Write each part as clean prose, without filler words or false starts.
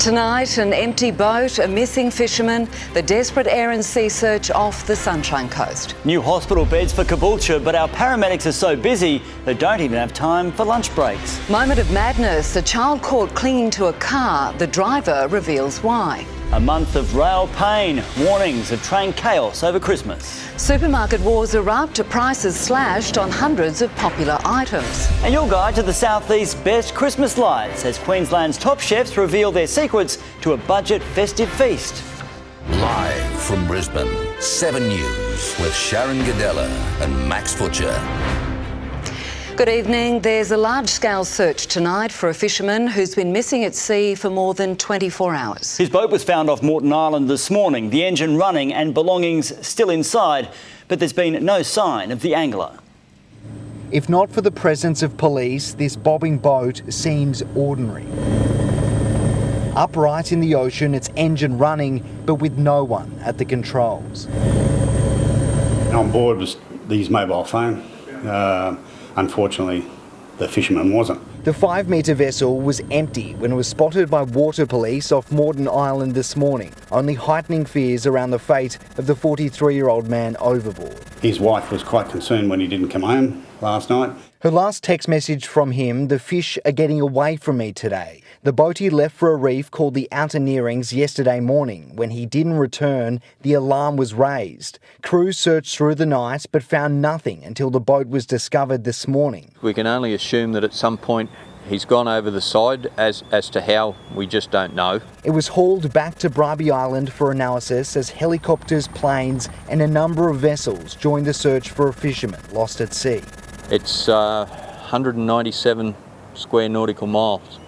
Tonight, an empty boat, a missing fisherman, the desperate air and sea search off the Sunshine Coast. New hospital beds for Caboolture, but our paramedics are so busy they don't even have time for lunch breaks. Moment of madness, a child caught clinging to a car. The driver reveals why. A month of rail pain, warnings of train chaos over Christmas. Supermarket wars erupt, prices slashed on hundreds of popular items. And your guide to the Southeast's best Christmas lights as Queensland's top chefs reveal their secrets to a budget festive feast. Live from Brisbane, 7 News with Sharyn, Ghidella and Max Futcher. Good evening. There's a large-scale search tonight for a fisherman who's been missing at sea for more than 24 hours. His boat was found off Moreton Island this morning, the engine running and belongings still inside, but there's been no sign of the angler. If not for the presence of police, this bobbing boat seems ordinary. Upright in the ocean, its engine running, but with no one at the controls. On board was his mobile phone. Unfortunately, the fisherman wasn't. The 5-metre vessel was empty when it was spotted by water police off Moreton Island this morning, only heightening fears around the fate of the 43-year-old man overboard. His wife was quite concerned when he didn't come home last night. Her last text message from him: "The fish are getting away from me today." The boat he left for a reef called the Outer Nearings yesterday morning. When he didn't return, the alarm was raised. Crews searched through the night but found nothing until the boat was discovered this morning. We can only assume that at some point he's gone over the side. As to how, we just don't know. It was hauled back to Brisbane Island for analysis as helicopters, planes and a number of vessels joined the search for a fisherman lost at sea. It's 197 square nautical miles,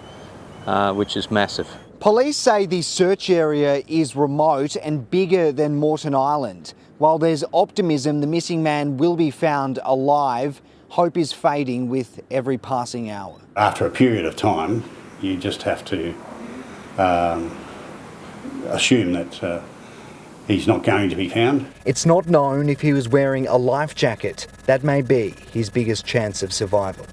which is massive. Police say the search area is remote and bigger than Moreton Island. While there's optimism the missing man will be found alive, hope is fading with every passing hour. After a period of time, you just have to assume that he's not going to be found. It's not known if he was wearing a life jacket. That may be his biggest chance of survival.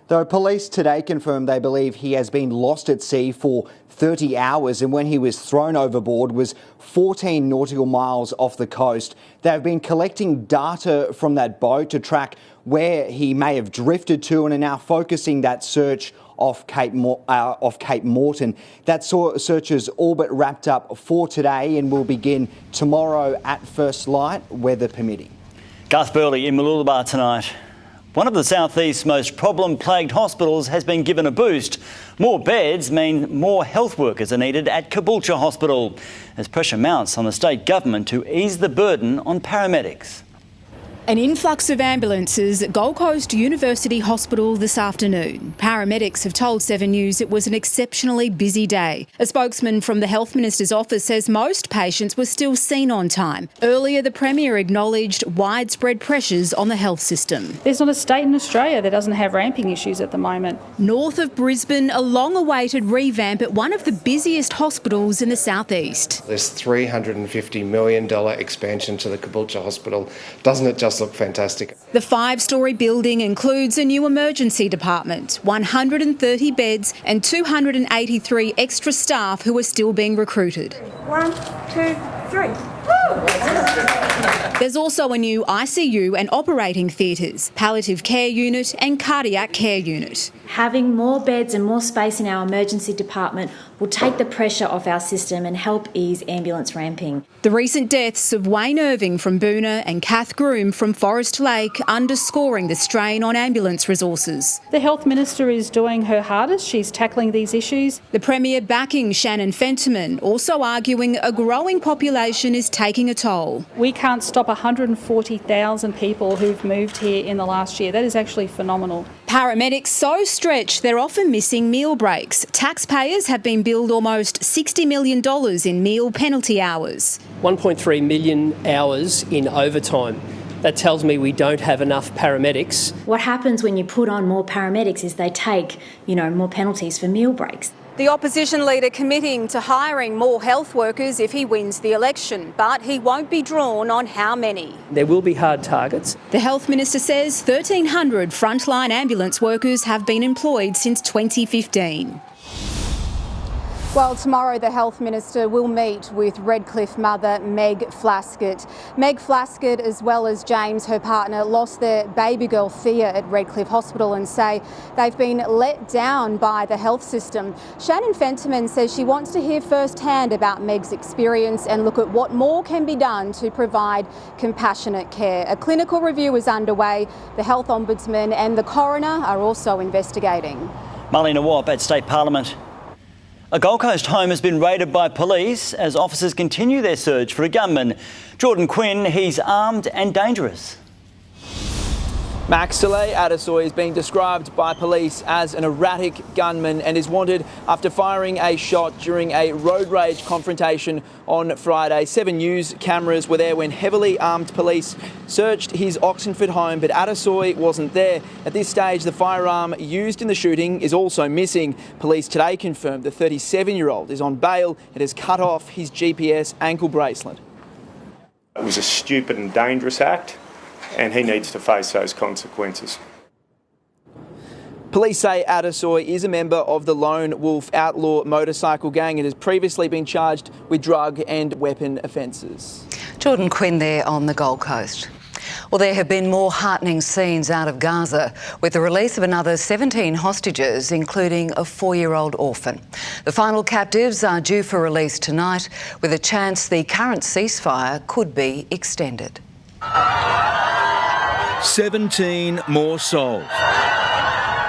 Though police today confirmed they believe he has been lost at sea for 30 hours and when he was thrown overboard was 14 nautical miles off the coast. They've been collecting data from that boat to track where he may have drifted to and are now focusing that search off Cape Moreton. That search is all but wrapped up for today and will begin tomorrow at first light, weather permitting. Garth Burley in Mooloolaba tonight. One of the Southeast's most problem-plagued hospitals has been given a boost. More beds mean more health workers are needed at Caboolture Hospital as pressure mounts on the state government to ease the burden on paramedics. An influx of ambulances at Gold Coast University Hospital this afternoon. Paramedics have told 7 News it was an exceptionally busy day. A spokesman from the Health Minister's office says most patients were still seen on time. Earlier, the Premier acknowledged widespread pressures on the health system. There's not a state in Australia that doesn't have ramping issues at the moment. North of Brisbane, a long-awaited revamp at one of the busiest hospitals in the southeast. This $350 million expansion to the Caboolture Hospital, doesn't it just look fantastic? The 5-storey building includes a new emergency department, 130 beds and 283 extra staff who are still being recruited. 1, 2, 3. There's also a new ICU and operating theatres, palliative care unit and cardiac care unit. Having more beds and more space in our emergency department will take the pressure off our system and help ease ambulance ramping. The recent deaths of Wayne Irving from Boona and Kath Groom from Forest Lake underscoring the strain on ambulance resources. The Health Minister is doing her hardest. She's tackling these issues. The Premier backing Shannon Fentiman, also arguing a growing population is taking a toll. We can't stop 140,000 people who've moved here in the last year. That is actually phenomenal. Paramedics so stretched they're often missing meal breaks. Taxpayers have been billed almost $60 million in meal penalty hours. 1.3 million hours in overtime. That tells me we don't have enough paramedics. What happens when you put on more paramedics is they take, more penalties for meal breaks. The opposition leader committing to hiring more health workers if he wins the election, but he won't be drawn on how many. There will be hard targets. The Health Minister says 1,300 frontline ambulance workers have been employed since 2015. Well, tomorrow the Health Minister will meet with Redcliffe mother Meg Flaskett. Meg Flaskett, as well as James, her partner, lost their baby girl Thea at Redcliffe Hospital and say they've been let down by the health system. Shannon Fentiman says she wants to hear firsthand about Meg's experience and look at what more can be done to provide compassionate care. A clinical review is underway. The Health Ombudsman and the coroner are also investigating. Marlene Wapp at State Parliament. A Gold Coast home has been raided by police as officers continue their search for a gunman. Jordan Quinn, he's armed and dangerous. Max Soleil Adesoy is being described by police as an erratic gunman and is wanted after firing a shot during a road rage confrontation on Friday. 7 News cameras were there when heavily armed police searched his Oxenford home, but Adesoy wasn't there. At this stage, the firearm used in the shooting is also missing. Police today confirmed the 37-year-old is on bail and has cut off his GPS ankle bracelet. It was a stupid and dangerous act, and he needs to face those consequences. Police say Adesoy is a member of the Lone Wolf outlaw motorcycle gang and has previously been charged with drug and weapon offences. Jordan Quinn there on the Gold Coast. Well, there have been more heartening scenes out of Gaza with the release of another 17 hostages, including a 4-year-old orphan. The final captives are due for release tonight, with a chance the current ceasefire could be extended. 17 more souls.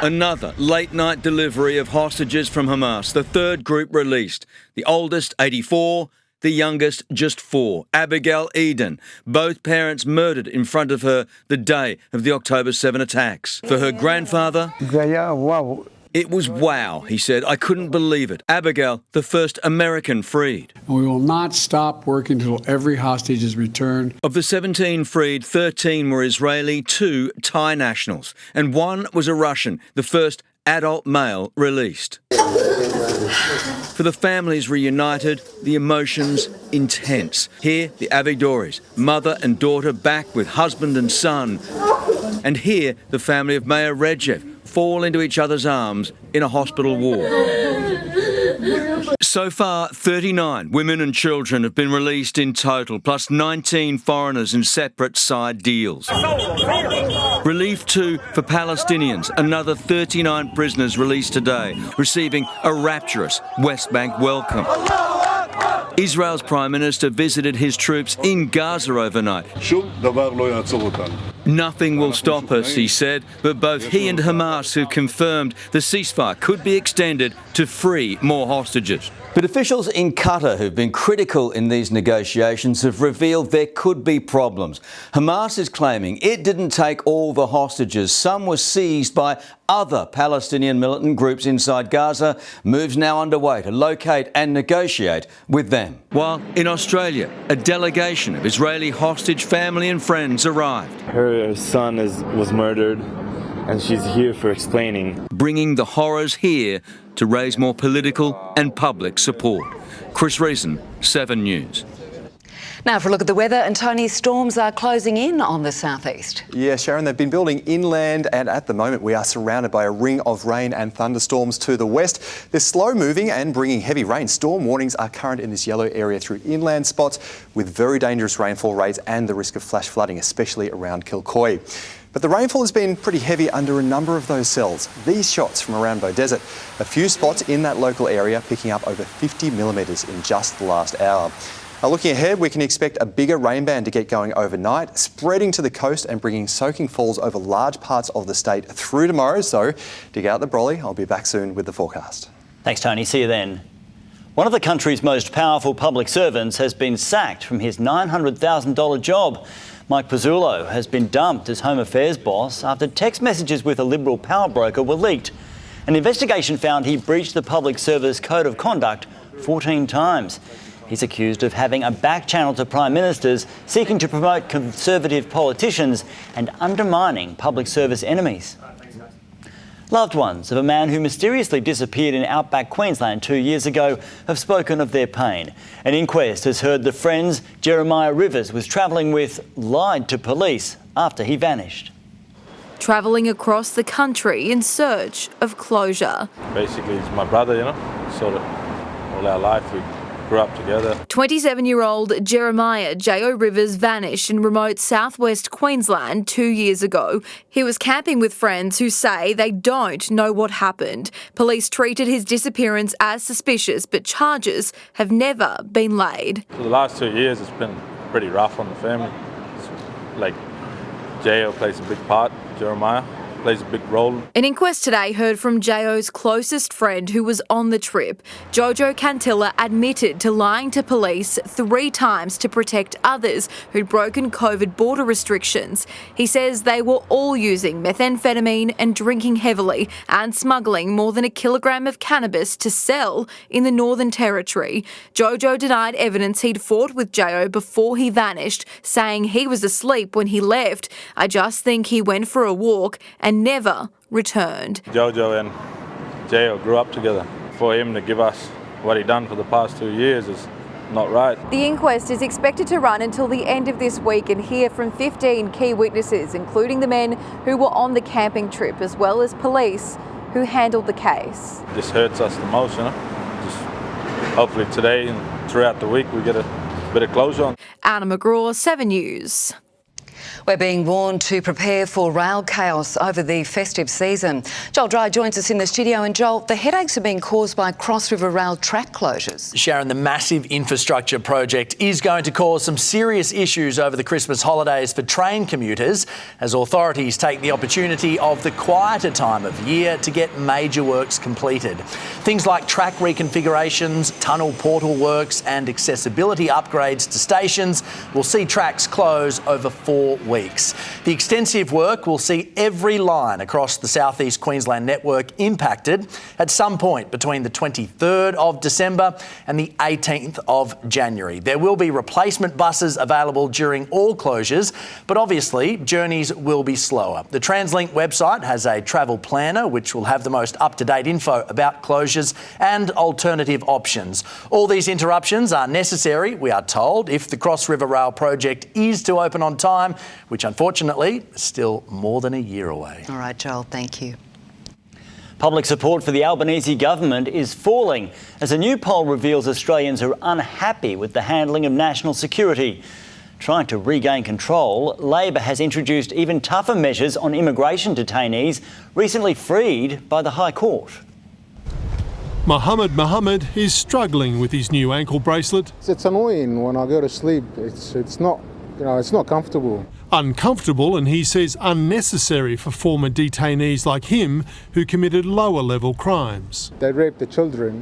Another late-night delivery of hostages from Hamas, the third group released. The oldest, 84, the youngest, just 4. Abigail Auden, both parents murdered in front of her the day of the October 7 attacks. For her grandfather, it was wow, he said. I couldn't believe it. Abigail, the first American freed. We will not stop working until every hostage is returned. Of the 17 freed, 13 were Israeli, 2 Thai nationals, and 1 was a Russian, the first adult male released. For the families reunited, the emotions intense. Here, the Avidoris, mother and daughter back with husband and son. And here, the family of Mayor Redjev fall into each other's arms in a hospital ward. So far, 39 women and children have been released in total, plus 19 foreigners in separate side deals. Relief too for Palestinians, another 39 prisoners released today, receiving a rapturous West Bank welcome. Israel's Prime Minister visited his troops in Gaza overnight. Nothing will stop us, he said, but both he and Hamas have confirmed the ceasefire could be extended to free more hostages. But officials in Qatar who've been critical in these negotiations have revealed there could be problems. Hamas is claiming it didn't take all the hostages. Some were seized by other Palestinian militant groups inside Gaza. Moves now underway to locate and negotiate with them. While in Australia, a delegation of Israeli hostage family and friends arrived. Her son was murdered, and she's here for explaining. Bringing the horrors here to raise more political and public support. Chris Reason, 7 News. Now for a look at the weather, and Tony, storms are closing in on the southeast. Yeah, Sharyn, they've been building inland, and at the moment we are surrounded by a ring of rain and thunderstorms to the west. They're slow moving and bringing heavy rain. Storm warnings are current in this yellow area through inland spots with very dangerous rainfall rates and the risk of flash flooding, especially around Kilcoy. But the rainfall has been pretty heavy under a number of those cells. These shots from around Bow Desert, a few spots in that local area picking up over 50 millimetres in just the last hour. Now, looking ahead, we can expect a bigger rain band to get going overnight, spreading to the coast and bringing soaking falls over large parts of the state through tomorrow. So dig out the brolly. I'll be back soon with the forecast. Thanks, Tony. See you then. One of the country's most powerful public servants has been sacked from his $900,000 job. Mike Pizzullo has been dumped as Home Affairs boss after text messages with a Liberal power broker were leaked. An investigation found he breached the Public Service Code of Conduct 14 times. He's accused of having a back channel to Prime Ministers, seeking to promote Conservative politicians and undermining public service enemies. Loved ones of a man who mysteriously disappeared in outback Queensland 2 years ago have spoken of their pain. An inquest has heard the friends Jeremiah Rivers was travelling with lied to police after he vanished. Travelling across the country in search of closure. Basically, it's my brother, sort of all our life. We grew up together. 27-year-old Jeremiah J.O. Rivers vanished in remote southwest Queensland 2 years ago. He was camping with friends who say they don't know what happened. Police treated his disappearance as suspicious, but charges have never been laid. For the last 2 years, it's been pretty rough on the family. It's like J.O. plays a big part, Jeremiah plays a big role. An inquest today heard from J.O.'s closest friend who was on the trip. Jojo Cantilla admitted to lying to police 3 times to protect others who'd broken COVID border restrictions. He says they were all using methamphetamine and drinking heavily and smuggling more than 1 kilogram of cannabis to sell in the Northern Territory. Jojo denied evidence he'd fought with J.O. before he vanished, saying he was asleep when he left. I just think he went for a walk and never returned. Jojo and J.O. grew up together. For him to give us what he done for the past 2 years is not right. The inquest is expected to run until the end of this week and hear from 15 key witnesses, including the men who were on the camping trip, as well as police who handled the case. This hurts us the most, you know. Just hopefully today and throughout the week we get a bit of closure on. Anna McGraw, 7 News. We're being warned to prepare for rail chaos over the festive season. Joel Dry joins us in the studio. And Joel, the headaches are being caused by Cross River Rail track closures. Sharyn, the massive infrastructure project is going to cause some serious issues over the Christmas holidays for train commuters as authorities take the opportunity of the quieter time of year to get major works completed. Things like track reconfigurations, tunnel portal works and accessibility upgrades to stations will see tracks close over 4 weeks. The extensive work will see every line across the South East Queensland network impacted at some point between the 23rd of December and the 18th of January. There will be replacement buses available during all closures, but obviously journeys will be slower. The TransLink website has a travel planner which will have the most up-to-date info about closures and alternative options. All these interruptions are necessary, we are told, if the Cross River Rail project is to open on time, which unfortunately is still more than a year away. All right, Joel, thank you. Public support for the Albanese government is falling as a new poll reveals Australians are unhappy with the handling of national security. Trying to regain control, Labor has introduced even tougher measures on immigration detainees recently freed by the High Court. Mohammed is struggling with his new ankle bracelet. It's annoying when I go to sleep. It's not, it's not comfortable. Uncomfortable, and he says unnecessary for former detainees like him who committed lower level crimes. They rape the children.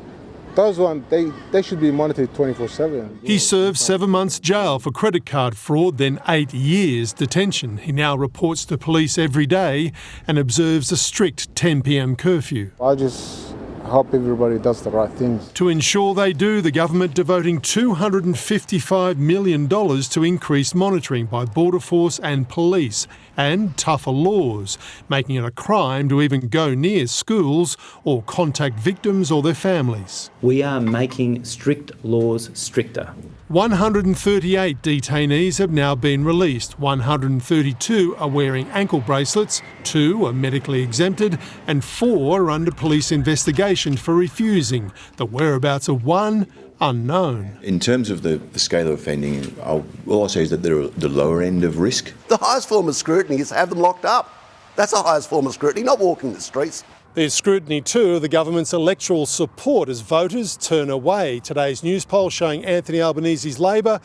Those ones, they should be monitored 24/7. He served 7 months jail for credit card fraud, then 8 years detention. He now reports to police every day and observes a strict 10 p.m. curfew. I just hope everybody does the right things. To ensure they do, the government devoting $255 million to increase monitoring by Border Force and police and tougher laws, making it a crime to even go near schools or contact victims or their families. We are making strict laws stricter. 138 detainees have now been released. 132 are wearing ankle bracelets, 2 are medically exempted, and 4 are under police investigation for refusing. The whereabouts of 1 unknown. In terms of the scale of offending, all I'll say is that they're the lower end of risk. The highest form of scrutiny is to have them locked up. That's the highest form of scrutiny, not walking the streets. There's scrutiny too of the government's electoral support as voters turn away. Today's news poll showing Anthony Albanese's Labor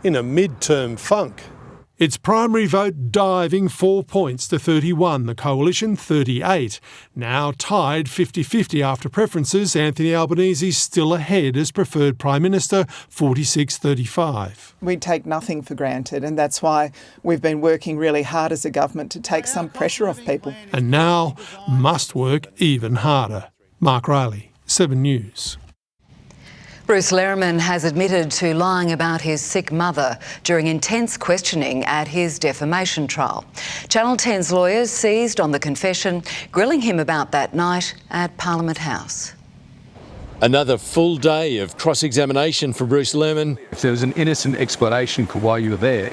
in a mid-term funk. Its primary vote diving 4 points to 31, the Coalition 38. Now tied 50-50 after preferences, Anthony Albanese's still ahead as preferred Prime Minister, 46-35. We take nothing for granted, and that's why we've been working really hard as a government to take some pressure off people. And now must work even harder. Mark Riley, 7 News. Bruce Lehrman has admitted to lying about his sick mother during intense questioning at his defamation trial. Channel 10's lawyers seized on the confession, grilling him about that night at Parliament House. Another full day of cross-examination for Bruce Lehrman. If there was an innocent explanation for why you were there,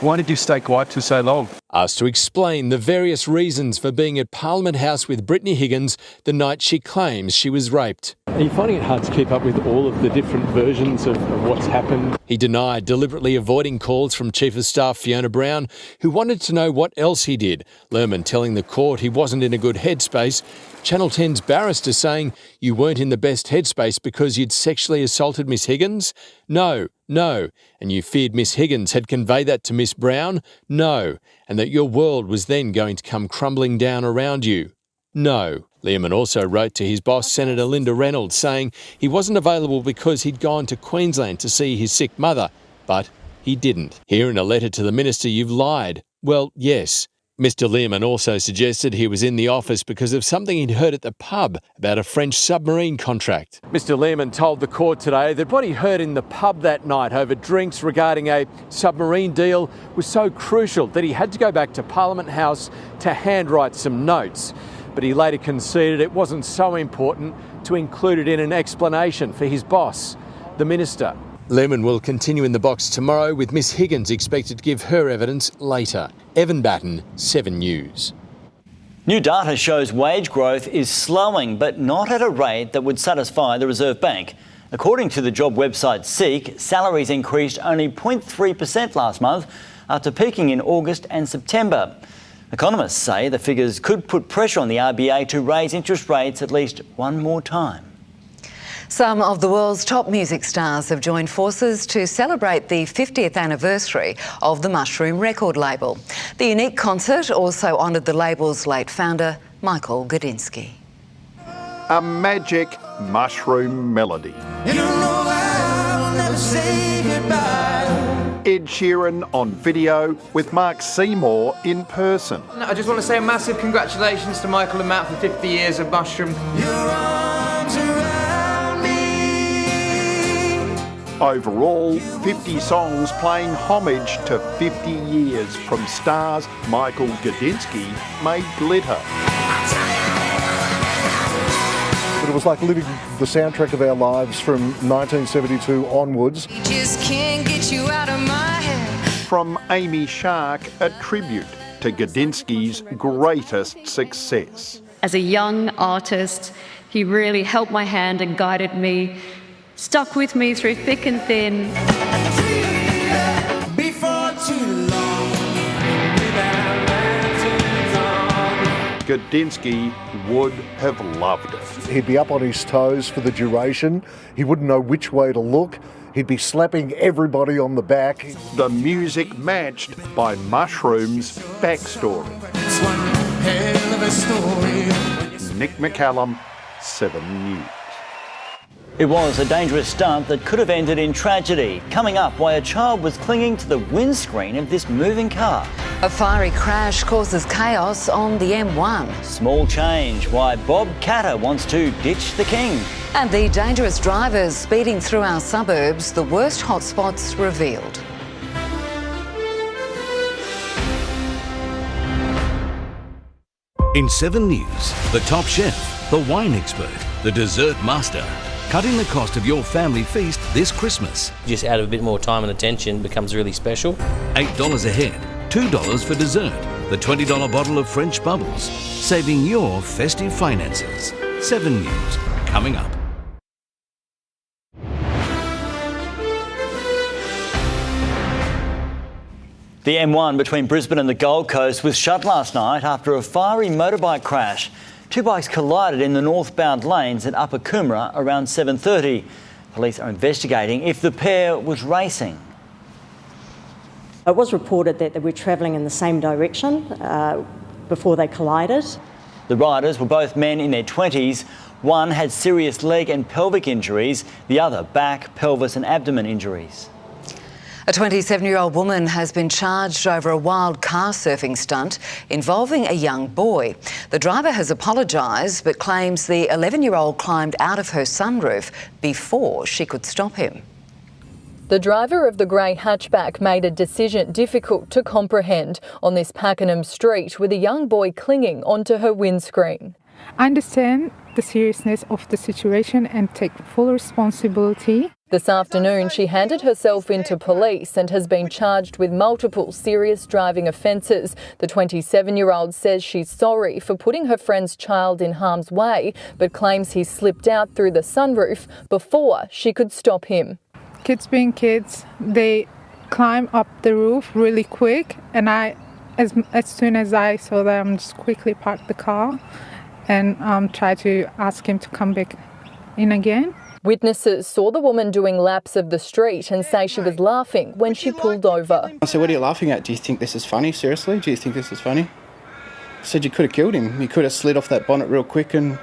why did you stay quiet for so long? Asked to explain the various reasons for being at Parliament House with Brittany Higgins the night she claims she was raped. Are you finding it hard to keep up with all of the different versions of what's happened? He denied deliberately avoiding calls from Chief of Staff Fiona Brown, who wanted to know what else he did. Lerman telling the court he wasn't in a good headspace. Channel 10's barrister saying you weren't in the best headspace because you'd sexually assaulted Miss Higgins? No. And you feared Miss Higgins had conveyed that to Miss Brown? No. And that your world was then going to come crumbling down around you? No. Learman also wrote to his boss, Senator Linda Reynolds, saying he wasn't available because he'd gone to Queensland to see his sick mother, but he didn't. Here in a letter to the minister, you've lied. Well, yes. Mr. Learman also suggested he was in the office because of something he'd heard at the pub about a French submarine contract. Mr. Learman told the court today that what he heard in the pub that night over drinks regarding a submarine deal was so crucial that he had to go back to Parliament House to handwrite some notes. But he later conceded it wasn't so important to include it in an explanation for his boss, the minister. Learman will continue in the box tomorrow, with Miss Higgins expected to give her evidence later. Evan Batten, 7 News. New data shows wage growth is slowing, but not at a rate that would satisfy the Reserve Bank. According to the job website Seek, salaries increased only 0.3% last month after peaking in August and September. Economists say the figures could put pressure on the RBA to raise interest rates at least one more time. Some of the world's top music stars have joined forces to celebrate the 50th anniversary of the Mushroom record label. The unique concert also honoured the label's late founder, Michael Gudinski. A magic mushroom melody. You know I'll never say goodbye. Ed Sheeran on video with Mark Seymour in person. I just want to say a massive congratulations to Michael and Matt for 50 years of Mushroom. Overall, 50 songs paying homage to 50 years from stars Michael Gudinski made glitter. But it was like living the soundtrack of our lives from 1972 onwards. Just can't get you out of my head. From Amy Shark, a tribute to Gudinski's greatest success. As a young artist, he really held my hand and guided me, stuck with me through thick and thin. Before too long, Gudinski would have loved it. He'd be up on his toes for the duration. He wouldn't know which way to look. He'd be slapping everybody on the back. The music matched by Mushroom's backstory. It's one hell of a story. Nick McCallum, 7 News. It was a dangerous stunt that could have ended in tragedy. Coming up, why a child was clinging to the windscreen of this moving car. A fiery crash causes chaos on the M1. Small change, why Bob Catter wants to ditch the king. And the dangerous drivers speeding through our suburbs, the worst hotspots revealed. In 7 News, the top chef, the wine expert, the dessert master, cutting the cost of your family feast this Christmas. Just add a bit more time and attention becomes really special. $8 a head, $2 for dessert, the $20 bottle of French bubbles, saving your festive finances. 7 News, coming up. The M1 between Brisbane and the Gold Coast was shut last night after a fiery motorbike crash. Two bikes collided in the northbound lanes at Upper Coomera around 7:30. Police are investigating if the pair was racing. It was reported that they were travelling in the same direction before they collided. The riders were both men in their 20s. One had serious leg and pelvic injuries, the other back, pelvis and abdomen injuries. A 27-year-old woman has been charged over a wild car surfing stunt involving a young boy. The driver has apologised but claims the 11-year-old climbed out of her sunroof before she could stop him. The driver of the grey hatchback made a decision difficult to comprehend on this Pakenham street with a young boy clinging onto her windscreen. I understand the seriousness of the situation and take full responsibility. This afternoon, she handed herself into police and has been charged with multiple serious driving offences. The 27-year-old says she's sorry for putting her friend's child in harm's way, but claims he slipped out through the sunroof before she could stop him. Kids being kids, they climb up the roof really quick, and as soon as I saw them, just quickly parked the car and tried to ask him to come back in again. Witnesses saw the woman doing laps of the street and say she was laughing when she pulled over. I said, "What are you laughing at? Do you think this is funny? Seriously? Do you think this is funny?" I said, "You could have killed him. You could have slid off that bonnet real quick and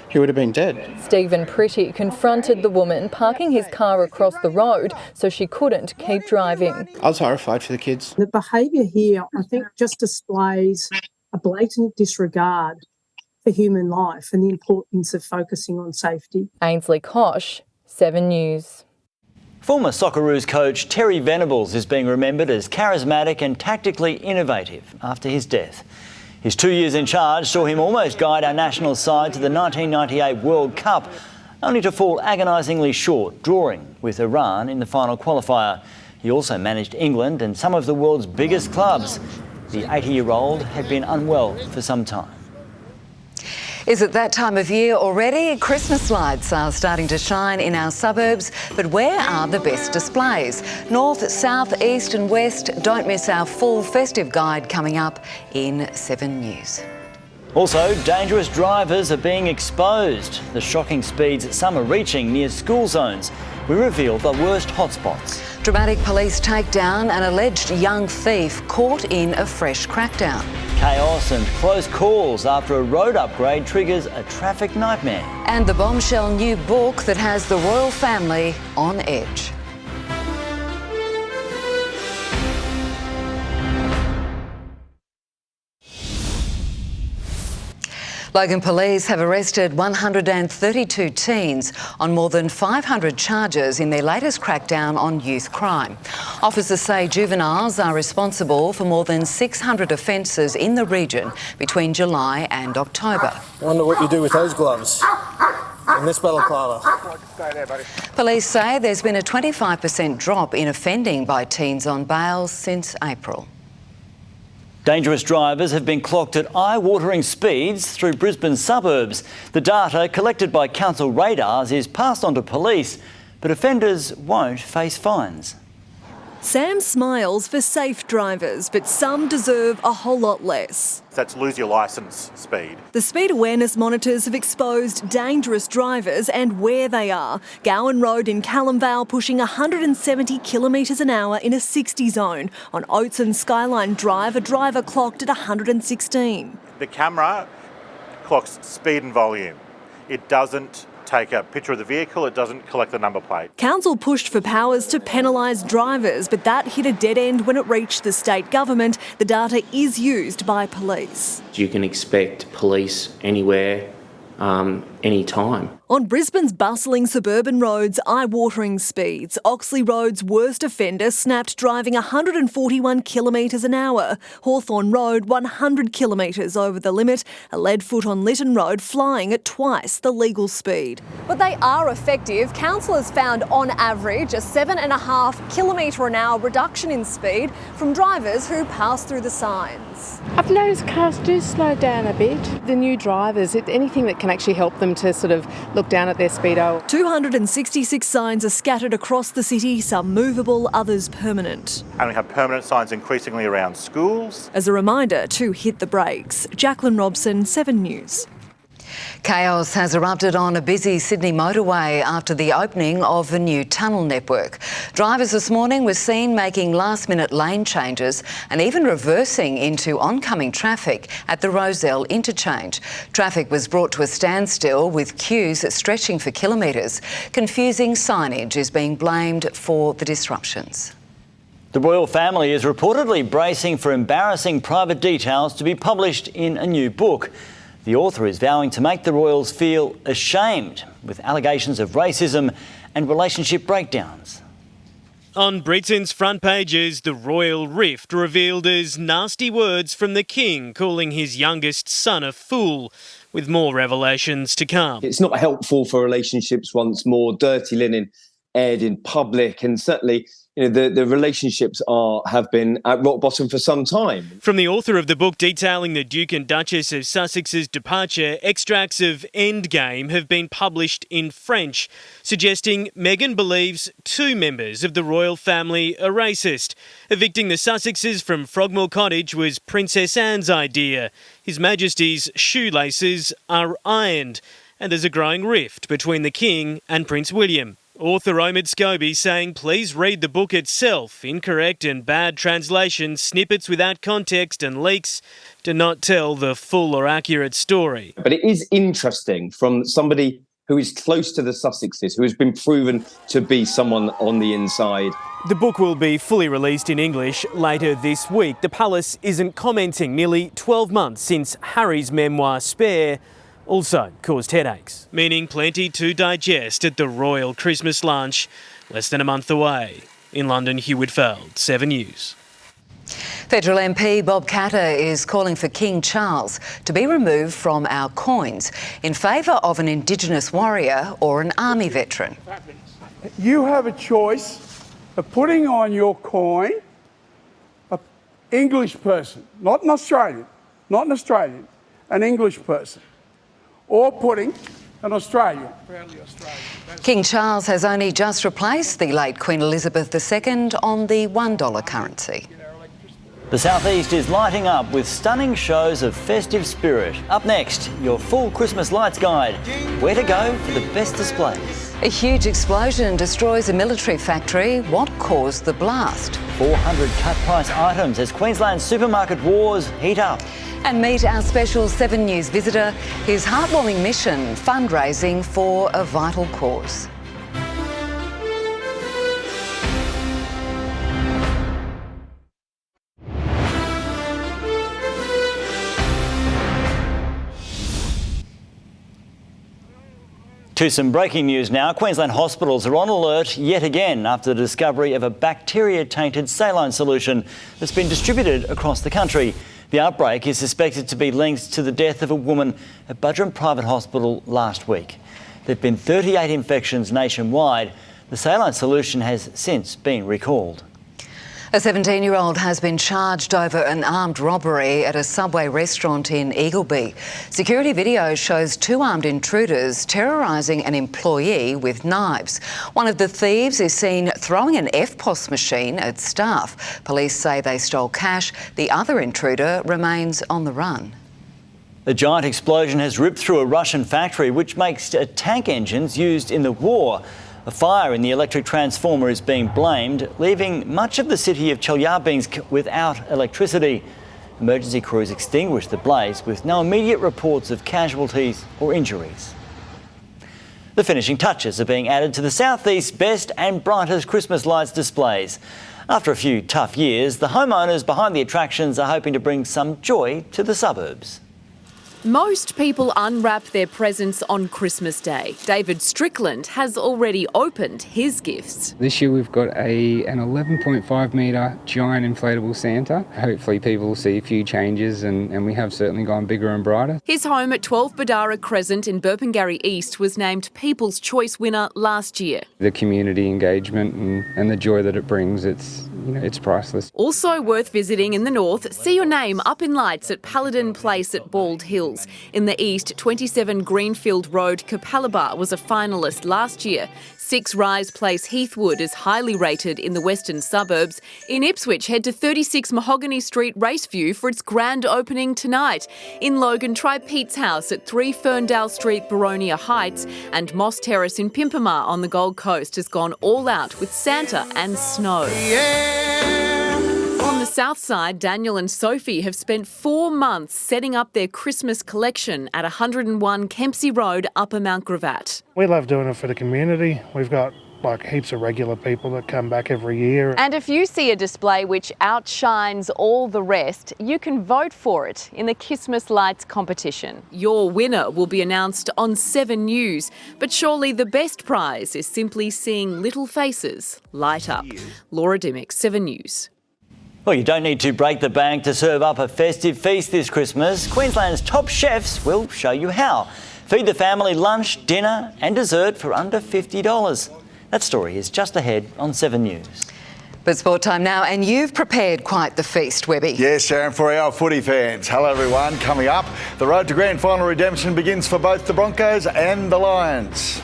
he would have been dead." Stephen Pretty confronted the woman parking his car across the road so she couldn't keep driving. I was horrified for the kids. The behaviour here, I think, just displays a blatant disregard for human life and the importance of focusing on safety. Ainsley Kosh, 7 News. Former Socceroos coach Terry Venables is being remembered as charismatic and tactically innovative after his death. His 2 years in charge saw him almost guide our national side to the 1998 World Cup, only to fall agonisingly short, drawing with Iran in the final qualifier. He also managed England and some of the world's biggest clubs. The 80-year-old had been unwell for some time. Is it that time of year already? Christmas lights are starting to shine in our suburbs, but where are the best displays? North, south, east and west. Don't miss our full festive guide coming up in 7 News. Also, dangerous drivers are being exposed. The shocking speeds some are reaching near school zones. We reveal the worst hotspots. Dramatic police takedown, an alleged young thief caught in a fresh crackdown. Chaos and close calls after a road upgrade triggers a traffic nightmare. And the bombshell new book that has the royal family on edge. Logan police have arrested 132 teens on more than 500 charges in their latest crackdown on youth crime. Officers say juveniles are responsible for more than 600 offences in the region between July and October. I wonder what you do with those gloves in this balaclava. Police say there's been a 25% drop in offending by teens on bail since April. Dangerous drivers have been clocked at eye-watering speeds through Brisbane suburbs. The data collected by council radars is passed on to police, but offenders won't face fines. Sam smiles for safe drivers, but some deserve a whole lot less. That's lose your licence speed. The speed awareness monitors have exposed dangerous drivers and where they are. Gowan Road in Callumvale pushing 170 kilometres an hour in a 60 zone. On Oates and Skyline Drive, a driver clocked at 116. The camera clocks speed and volume. It doesn't take a picture of the vehicle, it doesn't collect the number plate. Council pushed for powers to penalise drivers, but that hit a dead end when it reached the state government. The data is used by police. You can expect police anywhere, any time. On Brisbane's bustling suburban roads, eye-watering speeds. Oxley Road's worst offender snapped driving 141 kilometres an hour. Hawthorn Road 100 kilometres over the limit. A lead foot on Lytton Road flying at twice the legal speed. But they are effective. Councillors found on average a 7.5 kilometre an hour reduction in speed from drivers who pass through the signs. I've noticed cars do slow down a bit. The new drivers, anything that can actually help them to sort of look down at their speedo. 266 signs are scattered across the city, some movable, others permanent. And we have permanent signs increasingly around schools. As a reminder to hit the brakes. Jacqueline Robson, 7 News. Chaos has erupted on a busy Sydney motorway after the opening of a new tunnel network. Drivers this morning were seen making last-minute lane changes and even reversing into oncoming traffic at the Rozelle interchange. Traffic was brought to a standstill with queues stretching for kilometres. Confusing signage is being blamed for the disruptions. The royal family is reportedly bracing for embarrassing private details to be published in a new book. The author is vowing to make the royals feel ashamed with allegations of racism and relationship breakdowns. On Britain's front pages, the royal rift revealed as nasty words from the king calling his youngest son a fool, with more revelations to come. It's not helpful for relationships once more. Dirty linen aired in public, and certainly the relationships have been at rock bottom for some time. From the author of the book detailing the Duke and Duchess of Sussex's departure, extracts of Endgame have been published in French, suggesting Meghan believes 2 members of the royal family are racist. Evicting the Sussexes from Frogmore Cottage was Princess Anne's idea. His Majesty's shoelaces are ironed, and there's a growing rift between the King and Prince William. Author Omid Scobie saying please read the book itself. Incorrect and bad translations, snippets without context and leaks do not tell the full or accurate story. But it is interesting from somebody who is close to the Sussexes, who has been proven to be someone on the inside. The book will be fully released in English later this week. The palace isn't commenting nearly 12 months since Harry's memoir Spare also caused headaches, meaning plenty to digest at the royal Christmas lunch less than a month away. In London, Hugh Whitfield, 7 News. Federal MP Bob Katter is calling for King Charles to be removed from our coins in favour of an Indigenous warrior or an army veteran. You have a choice of putting on your coin an English person, not an Australian, an English person, or putting an Australian. King Charles has only just replaced the late Queen Elizabeth II on the $1 currency. The southeast is lighting up with stunning shows of festive spirit. Up next, your full Christmas lights guide. Where to go for the best displays. A huge explosion destroys a military factory. What caused the blast? 400 cut-price items as Queensland's supermarket wars heat up. And meet our special 7 News visitor, his heartwarming mission, fundraising for a vital cause. To some breaking news now. Queensland hospitals are on alert yet again after the discovery of a bacteria-tainted saline solution that's been distributed across the country. The outbreak is suspected to be linked to the death of a woman at Budgeon Private Hospital last week. There have been 38 infections nationwide. The saline solution has since been recalled. A 17-year-old has been charged over an armed robbery at a Subway restaurant in Eagleby. Security video shows 2 armed intruders terrorising an employee with knives. One of the thieves is seen throwing an FPOS machine at staff. Police say they stole cash. The other intruder remains on the run. A giant explosion has ripped through a Russian factory which makes tank engines used in the war. A fire in the electric transformer is being blamed, leaving much of the city of Chelyabinsk without electricity. Emergency crews extinguished the blaze with no immediate reports of casualties or injuries. The finishing touches are being added to the southeast's best and brightest Christmas lights displays. After a few tough years, the homeowners behind the attractions are hoping to bring some joy to the suburbs. Most people unwrap their presents on Christmas Day. David Strickland has already opened his gifts. This year we've got an 11.5 metre giant inflatable Santa. Hopefully people will see a few changes and we have certainly gone bigger and brighter. His home at 12 Badara Crescent in Burpengary East was named People's Choice winner last year. The community engagement and the joy that it brings, it's priceless. Also worth visiting in the north, see your name up in lights at Paladin Place at Bald Hills. In the east, 27 Greenfield Road, Capalaba was a finalist last year. 6 Rise Place Heathwood is highly rated in the western suburbs. In Ipswich, head to 36 Mahogany Street Raceview for its grand opening tonight. In Logan, try Pete's House at 3 Ferndale Street, Baronia Heights. And Moss Terrace in Pimpama on the Gold Coast has gone all out with Santa and snow. On the south side, Daniel and Sophie have spent 4 months setting up their Christmas collection at 101 Kempsey Road, Upper Mount Gravatt. We love doing it for the community. We've got heaps of regular people that come back every year. And if you see a display which outshines all the rest, you can vote for it in the Christmas Lights competition. Your winner will be announced on 7 News, but surely the best prize is simply seeing little faces light up. Laura Dimmick, 7 News. Well, you don't need to break the bank to serve up a festive feast this Christmas. Queensland's top chefs will show you how. Feed the family lunch, dinner and dessert for under $50. That story is just ahead on 7 News. But sport time now, and you've prepared quite the feast, Webby. Yes, Sharyn, for our footy fans. Hello everyone, coming up, the road to grand final redemption begins for both the Broncos and the Lions.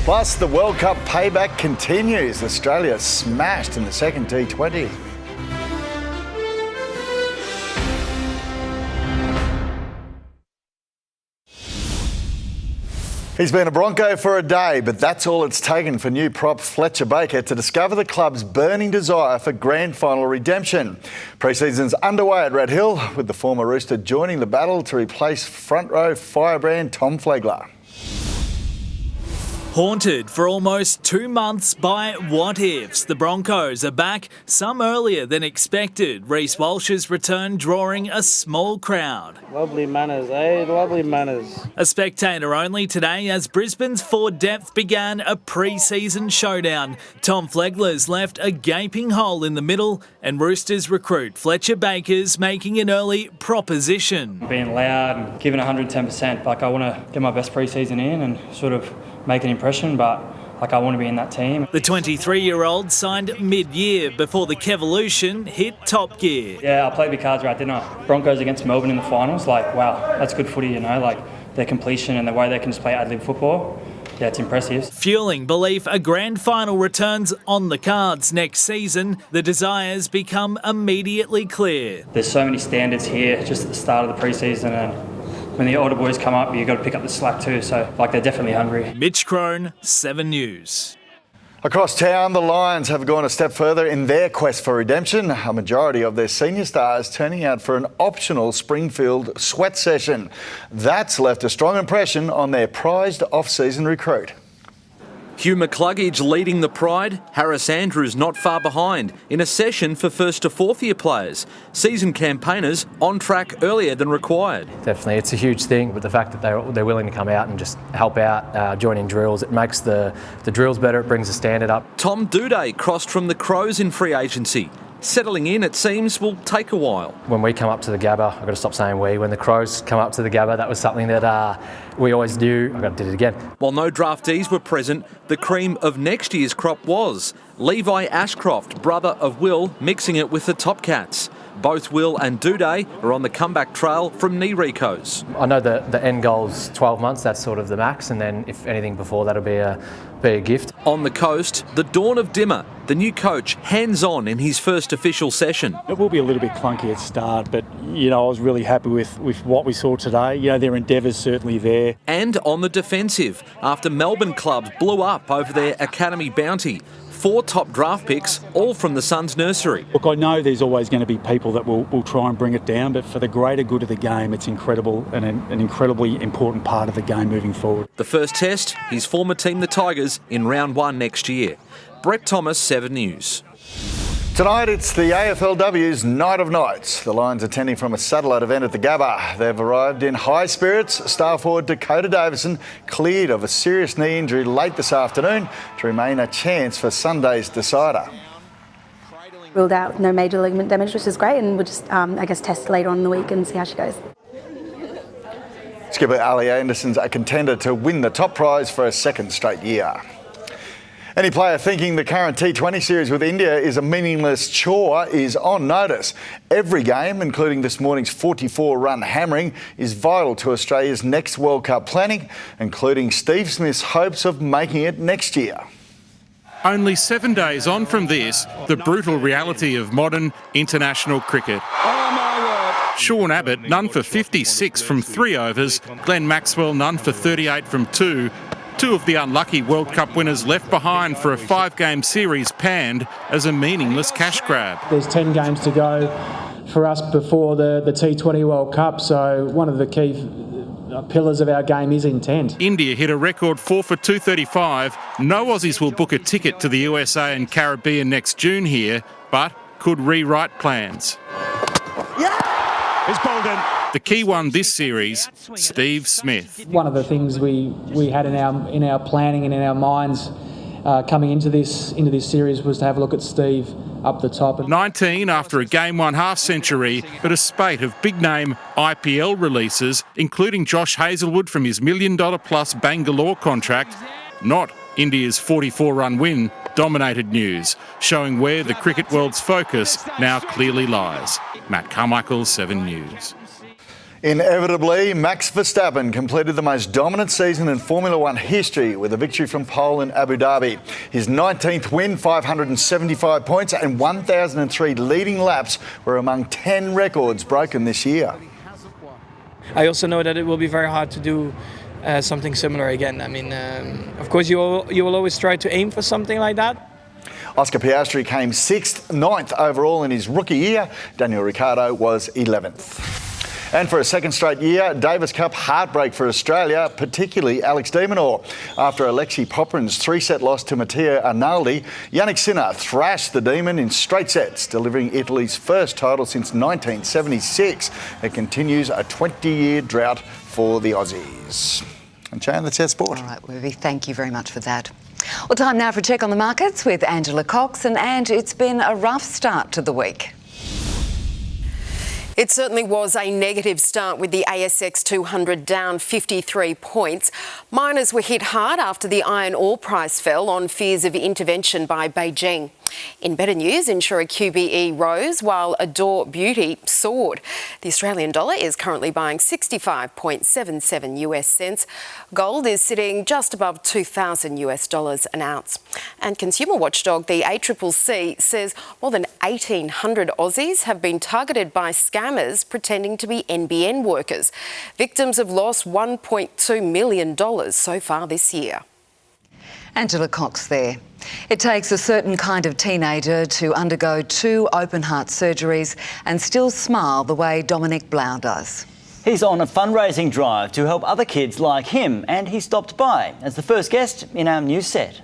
Plus, the World Cup payback continues. Australia smashed in the second T20. He's been a Bronco for a day, but that's all it's taken for new prop Fletcher Baker to discover the club's burning desire for grand final redemption. Pre-season's underway at Red Hill, with the former Rooster joining the battle to replace front row firebrand Tom Flegler. Haunted for almost 2 months by what-ifs, the Broncos are back, some earlier than expected. Reece Walsh's return drawing a small crowd. Lovely manners, eh? Lovely manners. A spectator only today as Brisbane's forward depth began a pre-season showdown. Tom Flegler's left a gaping hole in the middle, and Roosters recruit Fletcher Baker's making an early proposition. Being loud and giving 110%, like I want to get my best pre-season in and sort of make an impression, but like I want to be in that team. The 23-year-old signed mid-year before the Kevolution hit top gear. Yeah, I played the cards right, didn't I? Broncos against Melbourne in the finals, like wow, that's good footy, you know, like their completion and the way they can just play ad-lib football. Yeah, it's impressive. Fueling belief a grand final returns on the cards next season, the desires become immediately clear. There's so many standards here just at the start of the pre-season, and when the older boys come up, you've got to pick up the slack too. So, like, they're definitely hungry. Mitch Crone, 7 News. Across town, the Lions have gone a step further in their quest for redemption. A majority of their senior stars turning out for an optional Springfield sweat session. That's left a strong impression on their prized off-season recruit. Hugh McCluggage leading the Pride, Harris Andrews not far behind in a session for first to fourth year players. Season campaigners on track earlier than required. Definitely, it's a huge thing, but the fact that they're willing to come out and just help out, join in drills, it makes the drills better, it brings the standard up. Tom Duday crossed from the Crows in free agency. Settling in, it seems, will take a while. When we come up to the Gabba, I've got to stop saying we. When the Crows come up to the Gabba, that was something that we always do. I've got to do it again. While no draftees were present, the cream of next year's crop was. Levi Ashcroft, brother of Will, mixing it with the Top Cats. Both Will and Duday are on the comeback trail from knee recos. I know the end goal's 12 months, that's sort of the max, and then if anything before that'll be a gift. On the coast, the dawn of Dimmer, the new coach, hands-on in his first official session. It will be a little bit clunky at start, but, you know, I was really happy with what we saw today. You know, their endeavour's certainly there. And on the defensive, after Melbourne clubs blew up over their academy bounty. 4 top draft picks, all from the Suns nursery. Look, I know there's always going to be people that will try and bring it down, but for the greater good of the game, it's incredible and an incredibly important part of the game moving forward. The first test, his former team, the Tigers, in round 1 next year. Brett Thomas, 7 News. Tonight it's the AFLW's Night of Nights. The Lions attending from a satellite event at the Gabba. They've arrived in high spirits. Star forward Dakota Davison cleared of a serious knee injury late this afternoon to remain a chance for Sunday's decider. Ruled out no major ligament damage, which is great, and we'll just, I guess, test later on in the week and see how she goes. Skipper Ali Anderson's a contender to win the top prize for a second straight year. Any player thinking the current T20 series with India is a meaningless chore is on notice. Every game, including this morning's 44-run hammering, is vital to Australia's next World Cup planning, including Steve Smith's hopes of making it next year. Only 7 days on from this, the brutal reality of modern international cricket. Sean Abbott, none for 56 from 3 overs. Glenn Maxwell, none for 38 from 2. 2 of the unlucky World Cup winners left behind for a 5-game series panned as a meaningless cash grab. There's 10 games to go for us before the T20 World Cup, so one of the key pillars of our game is intent. India hit a record 4 for 235. No Aussies will book a ticket to the USA and Caribbean next June here, but could rewrite plans. It's Bolden. The key one this series, Steve Smith. One of the things we had in our planning and in our minds coming into this series was to have a look at Steve up the top. 19 after a game 1 half century, but a spate of big-name IPL releases, including Josh Hazlewood from his $1 million+ Bangalore contract, not India's 44-run win dominated news, showing where the cricket world's focus now clearly lies. Matt Carmichael, 7 News. Inevitably, Max Verstappen completed the most dominant season in Formula One history with a victory from pole in Abu Dhabi. His 19th win, 575 points and 1,003 leading laps were among 10 records broken this year. I also know that it will be very hard to do something similar again. I mean, of course, you will always try to aim for something like that. Oscar Piastri came 6th, 9th overall in his rookie year. Daniel Ricciardo was 11th. And for a second straight year, Davis Cup heartbreak for Australia, particularly Alex de Minaur. After Alexei Popyrin's 3-set loss to Matteo Arnaldi, Yannick Sinner thrashed the Demon in straight sets, delivering Italy's first title since 1976. It continues a 20-year drought for the Aussies. And Sharyn, that's our sport. All right, Webcke, thank you very much for that. Well, time now for a check on the markets with Angela Cox. And it's been a rough start to the week. It certainly was a negative start with the ASX 200 down 53 points. Miners were hit hard after the iron ore price fell on fears of intervention by Beijing. In better news, insurer QBE rose while Adore Beauty soared. The Australian dollar is currently buying 65.77 US cents. Gold is sitting just above $2,000 an ounce. And consumer watchdog the ACCC says more than 1,800 Aussies have been targeted by scammers pretending to be NBN workers. Victims have lost $1.2 million so far this year. Angela Cox there. It takes a certain kind of teenager to undergo 2 open-heart surgeries and still smile the way Dominic Blau does. He's on a fundraising drive to help other kids like him, and he stopped by as the first guest in our news set.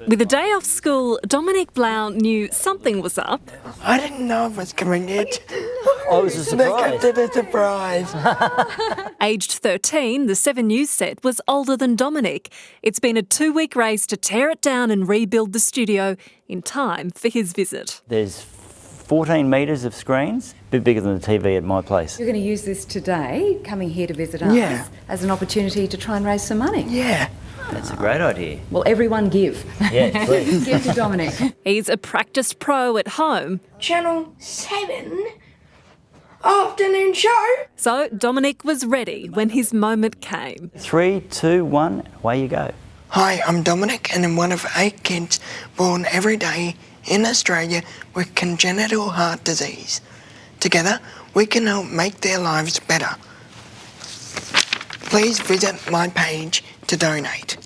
With a day off school, Dominic Blau knew something was up. I didn't know it was coming yet. Oh, it was a surprise. They kept it a surprise. Aged 13, the 7 News set was older than Dominic. It's been a 2-week race to tear it down and rebuild the studio in time for his visit. There's 14 metres of screens, a bit bigger than the TV at my place. You're going to use this today, coming here to visit us, as an opportunity to try and raise some money. Yeah. That's a great idea. Well, everyone give. Yeah, please. Give to Dominic. He's a practiced pro at home. Channel 7 afternoon show. So Dominic was ready when his moment came. 3, 2, 1, away you go. Hi, I'm Dominic and I'm one of 8 kids born every day in Australia with congenital heart disease. Together, we can help make their lives better. Please visit my page to donate.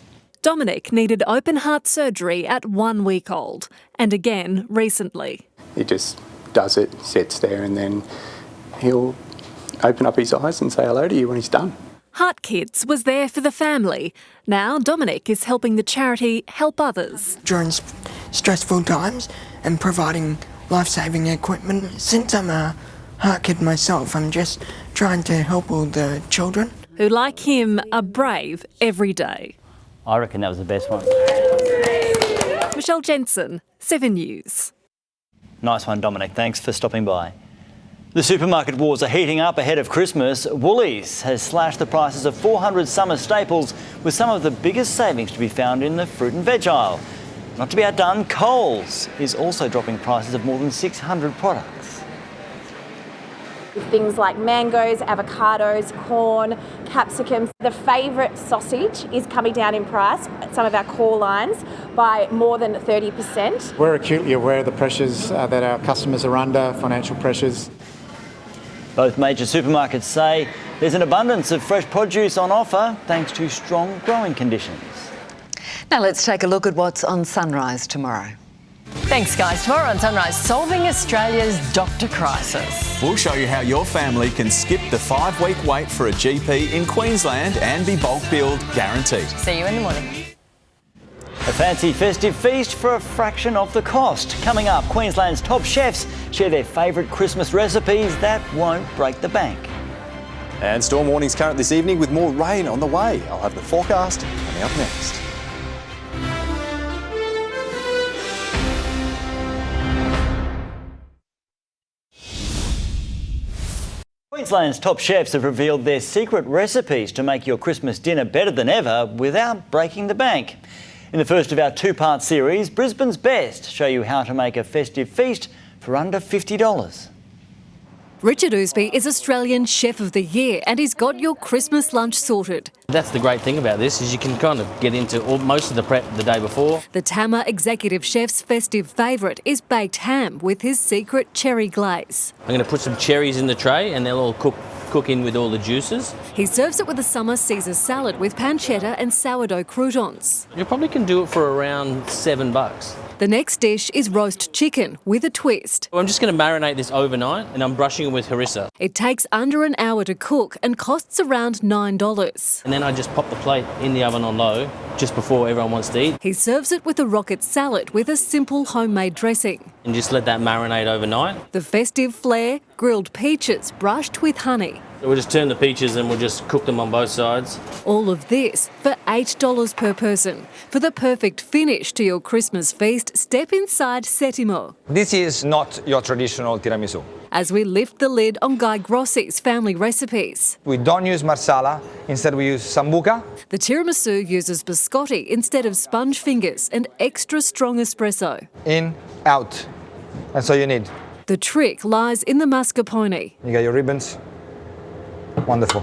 Dominic needed open heart surgery at 1 week old, and again recently. He just does it, sits there, and then he'll open up his eyes and say hello to you when he's done. Heart Kids was there for the family. Now Dominic is helping the charity help others. During stressful times and providing life-saving equipment. Since I'm a heart kid myself, I'm just trying to help all the children. Who, like him, are brave every day. I reckon that was the best one. Michelle Jensen, 7 News. Nice one, Dominic. Thanks for stopping by. The supermarket wars are heating up ahead of Christmas. Woolies has slashed the prices of 400 summer staples, with some of the biggest savings to be found in the fruit and veg aisle. Not to be outdone, Coles is also dropping prices of more than 600 products. Things like mangoes, avocados, corn, capsicums. The favourite sausage is coming down in price, some of our core lines, by more than 30%. We're acutely aware of the pressures that our customers are under, financial pressures. Both major supermarkets say there's an abundance of fresh produce on offer thanks to strong growing conditions. Now let's take a look at what's on Sunrise tomorrow. Thanks, guys. Tomorrow on Sunrise, solving Australia's doctor crisis. We'll show you how your family can skip the 5-week wait for a GP in Queensland and be bulk billed guaranteed. See you in the morning. A fancy festive feast for a fraction of the cost. Coming up, Queensland's top chefs share their favourite Christmas recipes that won't break the bank. And storm warnings current this evening with more rain on the way. I'll have the forecast coming up next. Queensland's top chefs have revealed their secret recipes to make your Christmas dinner better than ever without breaking the bank. In the first of our two-part series, Brisbane's Best show you how to make a festive feast for under $50. Richard Ousby is Australian Chef of the Year and he's got your Christmas lunch sorted. That's the great thing about this, is you can kind of get into most of the prep the day before. The Tama Executive Chef's festive favourite is baked ham with his secret cherry glaze. I'm going to put some cherries in the tray and they'll all cook in with all the juices. He serves it with a summer Caesar salad with pancetta and sourdough croutons. You probably can do it for around $7. The next dish is roast chicken with a twist. I'm just going to marinate this overnight and I'm brushing it with harissa. It takes under an hour to cook and costs around $9. And then I just pop the plate in the oven on low just before everyone wants to eat. He serves it with a rocket salad with a simple homemade dressing. And just let that marinate overnight. The festive flair, grilled peaches brushed with honey. So we'll just turn the peaches and we'll just cook them on both sides. All of this for $8 per person. For the perfect finish to your Christmas feast, step inside Settimo. This is not your traditional tiramisu. As we lift the lid on Guy Grossi's family recipes. We don't use marsala, instead we use sambuca. The tiramisu uses biscotti instead of sponge fingers and extra strong espresso. In, out. That's all you need. The trick lies in the mascarpone. You got your ribbons. Wonderful.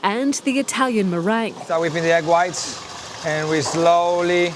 And the Italian meringue. Start whipping the egg whites and we slowly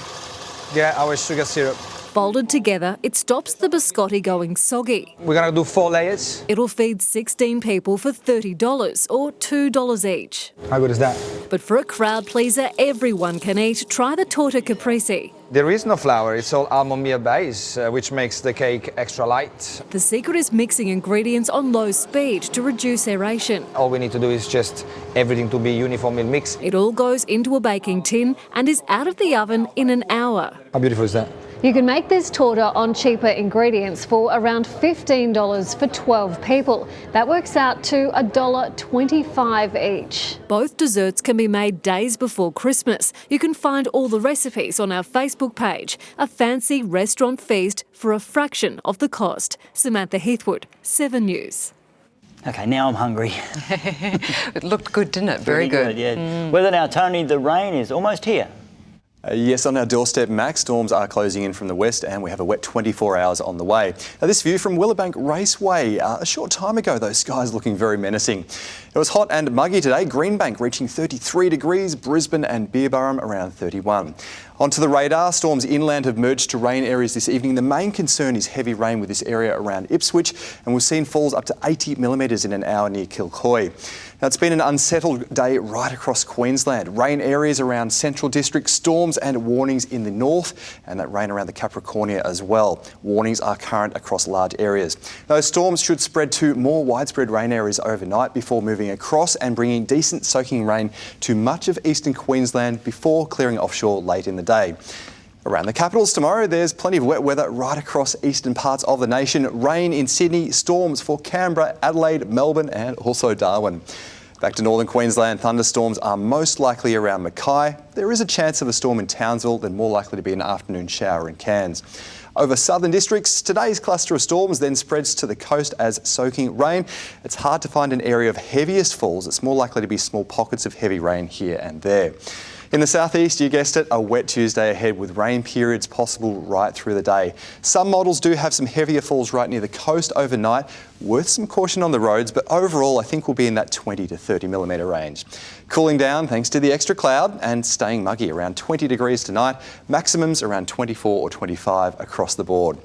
get our sugar syrup. Folded together, it stops the biscotti going soggy. We're going to do 4 layers. It'll feed 16 people for $30 or $2 each. How good is that? But for a crowd pleaser everyone can eat, try the torta caprese. There is no flour, it's all almond meal base, which makes the cake extra light. The secret is mixing ingredients on low speed to reduce aeration. All we need to do is just everything to be uniformly mixed. It all goes into a baking tin and is out of the oven in an hour. How beautiful is that? You can make this torta on cheaper ingredients for around $15 for 12 people. That works out to $1.25 each. Both desserts can be made days before Christmas. You can find all the recipes on our Facebook page. A fancy restaurant feast for a fraction of the cost. Samantha Heathwood, 7 News. OK, now I'm hungry. It looked good, didn't it? Very good. Yeah. Weather now, Tony, the rain is almost here. Yes, on our doorstep, Max. Storms are closing in from the west and we have a wet 24 hours on the way. Now, this view from Willowbank Raceway. A short time ago, those skies looking very menacing. It was hot and muggy today. Greenbank reaching 33 degrees, Brisbane and Beerburrum around 31. Onto the radar, storms inland have merged to rain areas this evening. The main concern is heavy rain with this area around Ipswich, and we've seen falls up to 80 millimetres in an hour near Kilcoy. Now, it's been an unsettled day right across Queensland. Rain areas around Central District, storms and warnings in the north, and that rain around the Capricornia as well. Warnings are current across large areas. Those storms should spread to more widespread rain areas overnight before moving across and bringing decent soaking rain to much of eastern Queensland before clearing offshore late in the day. Around the capitals tomorrow, there's plenty of wet weather right across eastern parts of the nation. Rain in Sydney, storms for Canberra, Adelaide, Melbourne and also Darwin. Back to northern Queensland, thunderstorms are most likely around Mackay. There is a chance of a storm in Townsville, then more likely to be an afternoon shower in Cairns. Over southern districts, today's cluster of storms then spreads to the coast as soaking rain. It's hard to find an area of heaviest falls. It's more likely to be small pockets of heavy rain here and there. In the southeast, you guessed it, a wet Tuesday ahead with rain periods possible right through the day. Some models do have some heavier falls right near the coast overnight. Worth some caution on the roads, but overall I think we'll be in that 20 to 30 millimetre range. Cooling down thanks to the extra cloud and staying muggy, around 20 degrees tonight. Maximums around 24 or 25 across the board.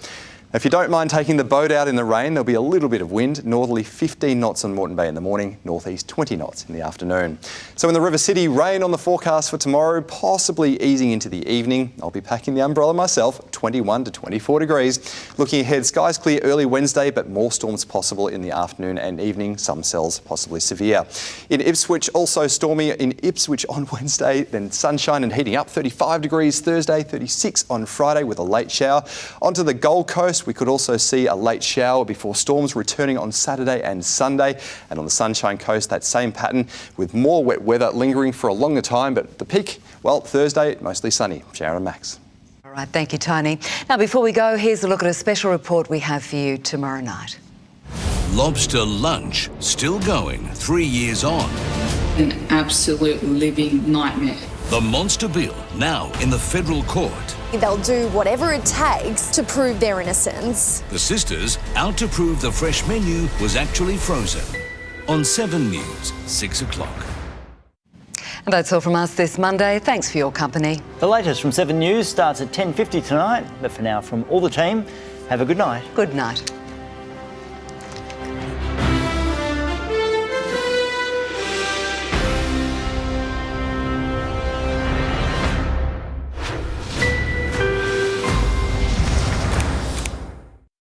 If you don't mind taking the boat out in the rain, there'll be a little bit of wind, northerly 15 knots on Moreton Bay in the morning, northeast 20 knots in the afternoon. So in the River City, rain on the forecast for tomorrow, possibly easing into the evening. I'll be packing the umbrella myself, 21 to 24 degrees. Looking ahead, skies clear early Wednesday, but more storms possible in the afternoon and evening, some cells possibly severe. In Ipswich, also stormy in Ipswich on Wednesday, then sunshine and heating up, 35 degrees Thursday, 36 on Friday with a late shower. Onto the Gold Coast, we could also see a late shower before storms returning on Saturday and Sunday. And on the Sunshine Coast, that same pattern with more wet weather lingering for a longer time. But the peak, well, Thursday, mostly sunny. Sharyn and Max. All right, thank you, Tony. Now, before we go, here's a look at a special report we have for you tomorrow night. Lobster lunch still going 3 years on. An absolute living nightmare. The monster bill now in the federal court. They'll do whatever it takes to prove their innocence. The sisters out to prove the fresh menu was actually frozen. On 7 News, 6 o'clock. And that's all from us this Monday. Thanks for your company. The latest from 7 News starts at 10:50 tonight. But for now, from all the team, have a good night. Good night.